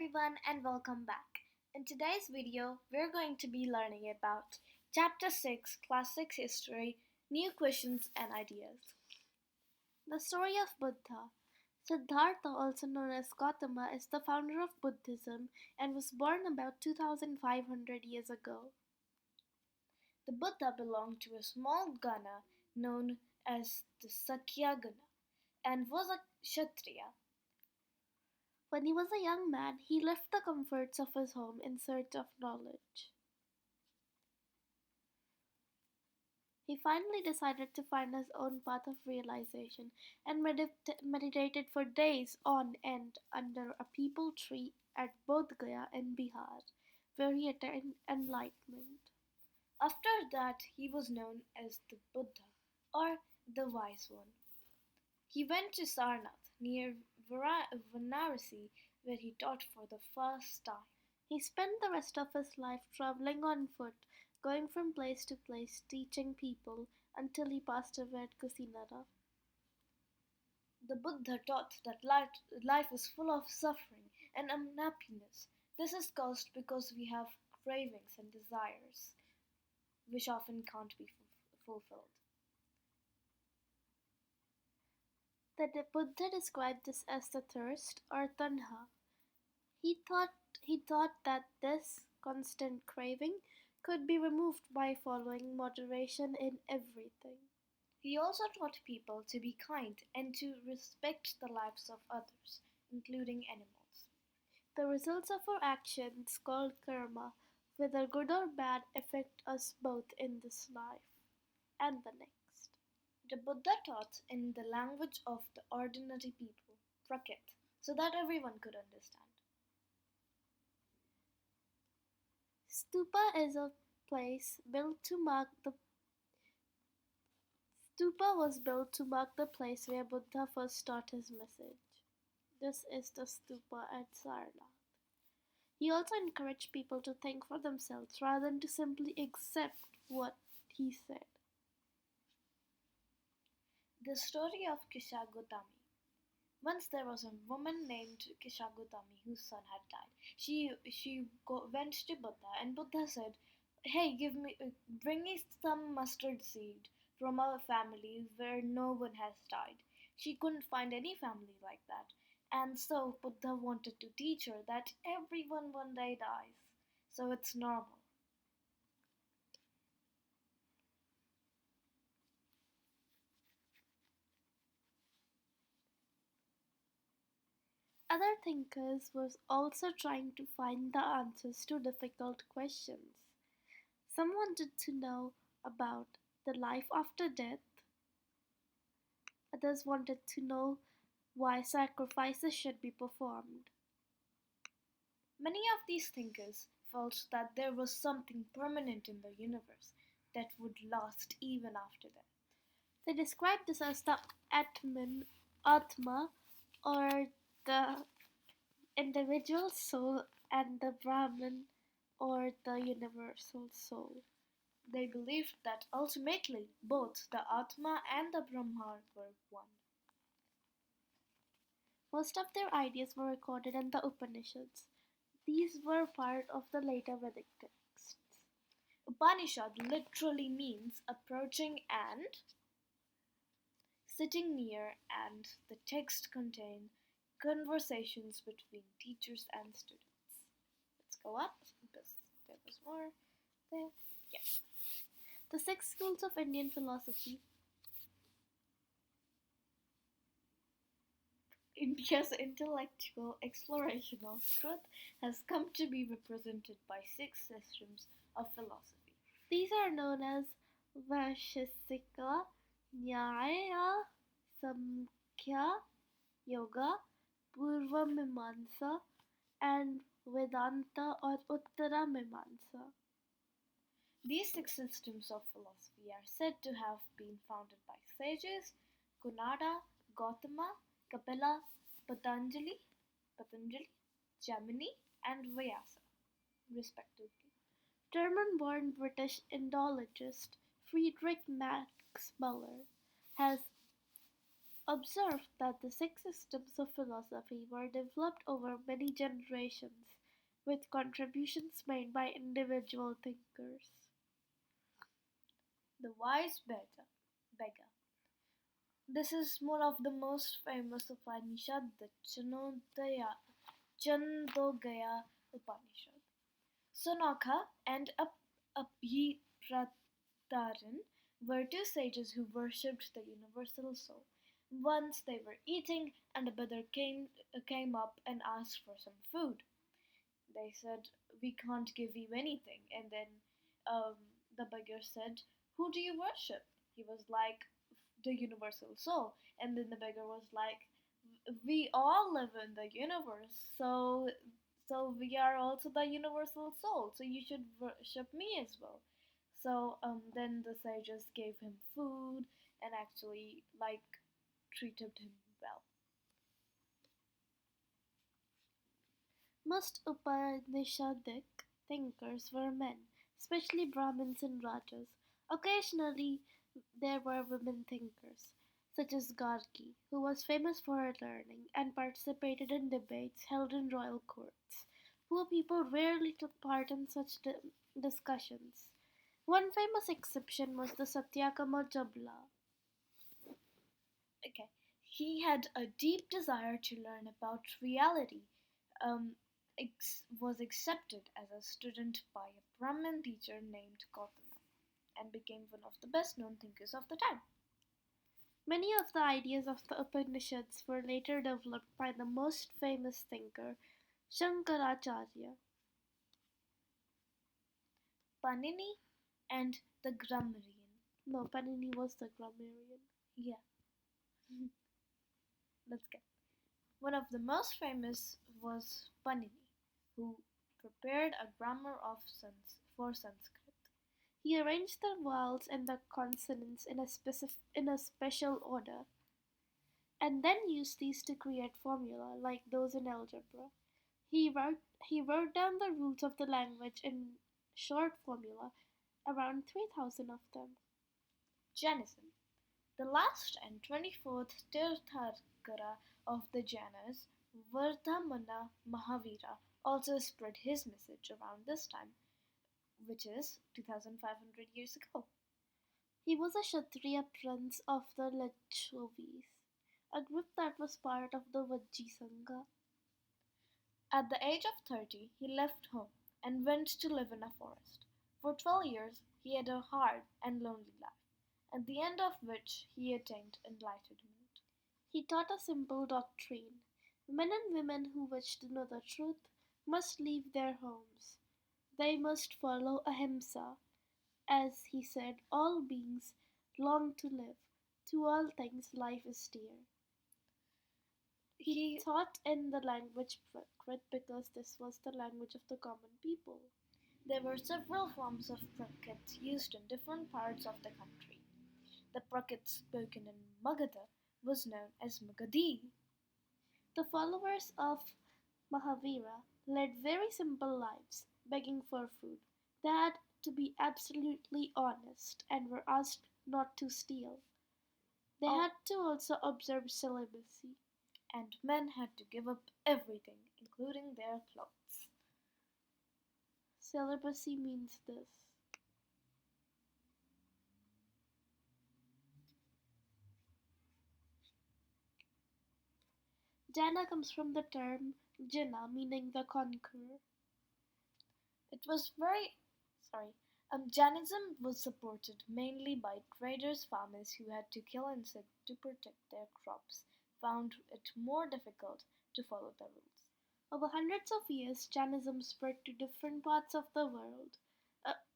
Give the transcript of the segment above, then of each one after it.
Everyone and welcome back. In today's video, we're going to be learning about Chapter 6 Classic History New Questions and Ideas. The story of Buddha. Siddhartha, also known as Gautama, is the founder of Buddhism and was born about 2500 years ago. The Buddha belonged to a small Gana known as the Sakya Gana and was a Kshatriya. When he was a young man, he left the comforts of his home in search of knowledge. He finally decided to find his own path of realization and meditated for days on end under a peepal tree at Bodh Gaya in Bihar, where he attained enlightenment. After that, he was known as the Buddha or the Wise One. He went to Sarnath near Varanasi, where he taught for the first time. He spent the rest of his life traveling on foot, going from place to place, teaching people until he passed away at Kusinara. The Buddha taught that life is full of suffering and unhappiness. This is caused because we have cravings and desires, which often can't be fulfilled. The Buddha described this as the thirst or tanha. He thought that this constant craving could be removed by following moderation in everything. He also taught people to be kind and to respect the lives of others, including animals. The results of our actions, called karma, whether good or bad, affect us both in this life and the next. The Buddha taught in the language of the ordinary people, Prakrit, so that everyone could understand. Stupa is a place built to mark the Stupa was built to mark the place where Buddha first taught his message. This is the stupa at Sarnath. He also encouraged people to think for themselves rather than to simply accept what he said. The story of Kishagotami. Once there was a woman named Kishagotami whose son had died. Went to Buddha, and Buddha said, "Hey, bring me some mustard seed from a family where no one has died." She couldn't find any family like that, and so Buddha wanted to teach her that everyone one day dies, so it's normal. Other thinkers were also trying to find the answers to difficult questions. Some wanted to know about the life after death. Others wanted to know why sacrifices should be performed. Many of these thinkers felt that there was something permanent in the universe that would last even after death. They described this as the Atma, or the individual soul, and the Brahman, or the universal soul. They believed that ultimately both the Atma and the Brahman were one. Most of their ideas were recorded in the Upanishads. These were part of the later Vedic texts. Upanishad literally means approaching and sitting near, and the text contain conversations between teachers and students. Let's go up because there was more there. Yeah. The six schools of Indian philosophy. India's intellectual exploration of truth has come to be represented by six systems of philosophy. These are known as Vaisheshika, Nyaya, Samkhya, Yoga, Purva Mimamsa, and Vedanta or Uttara Mimamsa. These six systems of philosophy are said to have been founded by sages Kunada, Gautama, Kapila, Patanjali, Gemini, and Vyasa, respectively. German-born British Indologist Friedrich Max Muller has observed that the six systems of philosophy were developed over many generations, with contributions made by individual thinkers. The wise beggar. This is one of the most famous Upanishad, the Chandogaya Upanishad. Sonaka and Abhirataran were two sages who worshipped the universal soul. Once they were eating, and a beggar came up and asked for some food. They said, "We can't give you anything." And then um, the beggar said, "Who do you worship?" He was like, "The universal soul." And then the beggar was like, "We all live in the universe, so we are also the universal soul, so you should worship me as well." So then the sages gave him food and actually like treated him well. Most Upanishadic thinkers were men, especially Brahmins and Rajas. Occasionally, there were women thinkers, such as Gargi, who was famous for her learning and participated in debates held in royal courts. Poor people rarely took part in such discussions. One famous exception was the Satyakama Jabla. Okay, he had a deep desire to learn about reality. Was accepted as a student by a Brahmin teacher named Gautama and became one of the best known thinkers of the time. Many of the ideas of the Upanishads were later developed by the most famous thinker, Shankaracharya. Panini and the grammarian. No, Panini was the grammarian. Yeah, let's get. One of the most famous was Panini, who prepared a grammar of for Sanskrit. He arranged the vowels and the consonants in a special order, and then used these to create formula like those in algebra. He wrote he wrote down the rules of the language in short formula, around 3,000 of them. Jainism. The last and 24th Tirthankara of the Jainas, Vardhamana Mahavira, also spread his message around this time, which is 2500 years ago. He was a Kshatriya prince of the Lichavis, a group that was part of the Vajjisanga. At the age of 30, he left home and went to live in a forest. For 12 years, he had a hard and lonely life, at the end of which he attained enlightenment. He taught a simple doctrine. Men and women who wish to know the truth must leave their homes. They must follow ahimsa. As he said, all beings long to live. To all things life is dear. He He taught in the language Prakrit because this was the language of the common people. There were several forms of Prakrit used in different parts of the country. The Prakrit spoken in Magadha was known as Magadhi. The followers of Mahavira led very simple lives, begging for food. They had to be absolutely honest and were asked not to steal. They Oh, had to also observe celibacy. and men had to give up everything, including their clothes. Celibacy means this. Jana comes from the term Jina, meaning the conqueror. It was very sorry. Jainism was supported mainly by traders, farmers who had to kill insects to protect their crops, found it more difficult to follow the rules. Over hundreds of years, Jainism spread to different parts of the world,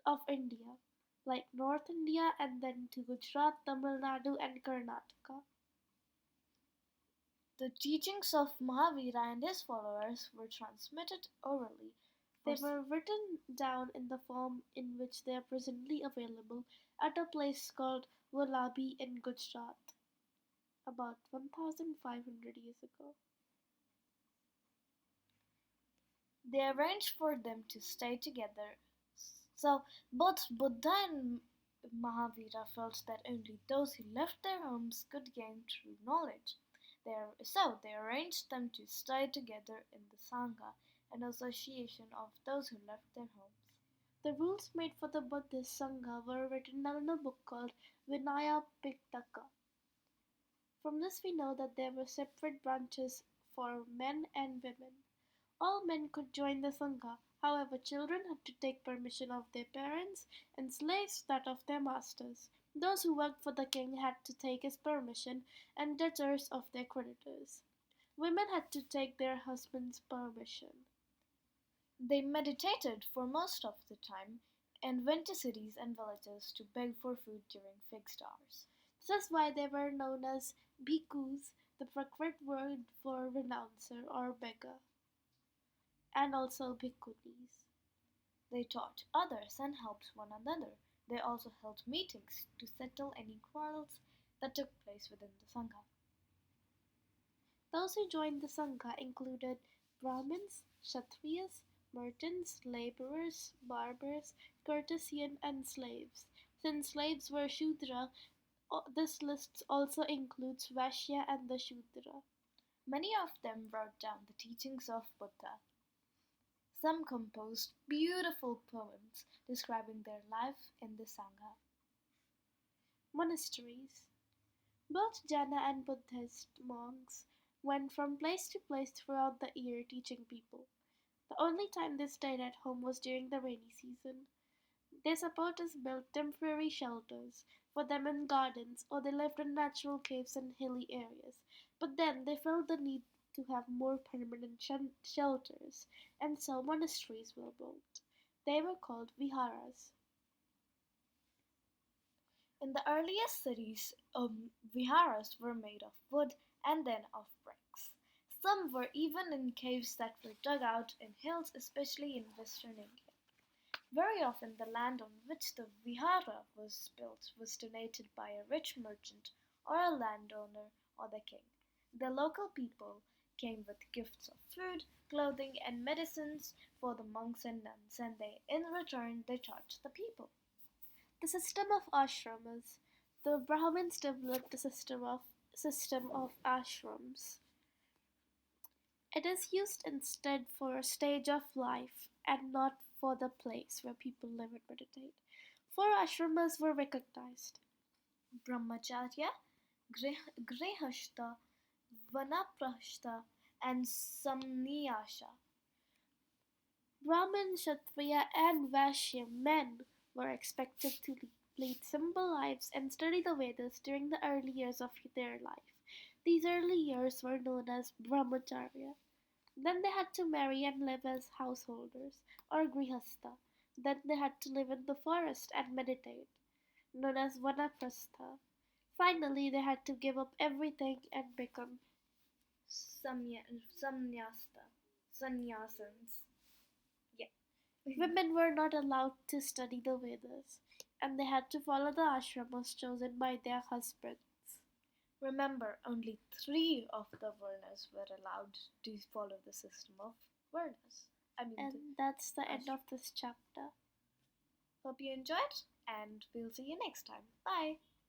of India, like North India and then to Gujarat, Tamil Nadu, and Karnataka. The teachings of Mahavira and his followers were transmitted orally. They were written down in the form in which they are presently available at a place called Wallabi in Gujarat, about 1,500 years ago. They arranged for them to stay together. So both Buddha and Mahavira felt that only those who left their homes could gain true knowledge. So they arranged them to stay together in the Sangha, an association of those who left their homes. The rules made for the Buddhist Sangha were written down in a book called Vinaya Pitaka. From this we know that there were separate branches for men and women. All men could join the Sangha, however children had to take permission of their parents and slaves that of their masters. Those who worked for the king had to take his permission and debtors of their creditors. Women had to take their husband's permission. They meditated for most of the time and went to cities and villages to beg for food during fixed hours. This is why they were known as bhikkhus, the Prakrit word for renouncer or beggar, and also bhikkhunis. They taught others and helped one another. They also held meetings to settle any quarrels that took place within the Sangha. Those who joined the Sangha included Brahmins, Kshatriyas, merchants, laborers, barbers, courtesan, and slaves. Since slaves were Shudra, this list also includes Vaishya and the Shudra. Many of them wrote down the teachings of Buddha. Some composed beautiful poems describing their life in the Sangha. Monasteries. Both Jaina and Buddhist monks went from place to place throughout the year teaching people. The only time they stayed at home was during the rainy season. Their supporters built temporary shelters for them in gardens, or they lived in natural caves in hilly areas. But then they felt the need to have more permanent shelters, and so monasteries were built. They were called viharas. In the earliest cities, viharas were made of wood and then of bricks. Some were even in caves that were dug out in hills, especially in western India. Very often, the land on which the vihara was built was donated by a rich merchant or a landowner or the king. The local people came with gifts of food, clothing, and medicines for the monks and nuns, and in return, they charged the people. The system of ashramas. The Brahmins developed a system of ashrams. It is used instead for a stage of life and not for the place where people live and meditate. Four ashramas were recognized: Brahmacharya, Grihastha, Vanaprastha, and Samnyasa. Brahmin, Kshatriya, and Vaishya men were expected to lead simple lives and study the Vedas during the early years of their life. These early years were known as Brahmacharya. Then they had to marry and live as householders, or grihastha. Then they had to live in the forest and meditate, known as vanaprastha. Finally, they had to give up everything and become. Samnyasta. Sannyasins. Yeah. Women were not allowed to study the Vedas, and they had to follow the ashramas chosen by their husbands. Remember, only 3 of the Varnas were allowed to follow the system of Varnas. And that's the end of this chapter. Hope you enjoyed, and we'll see you next time. Bye.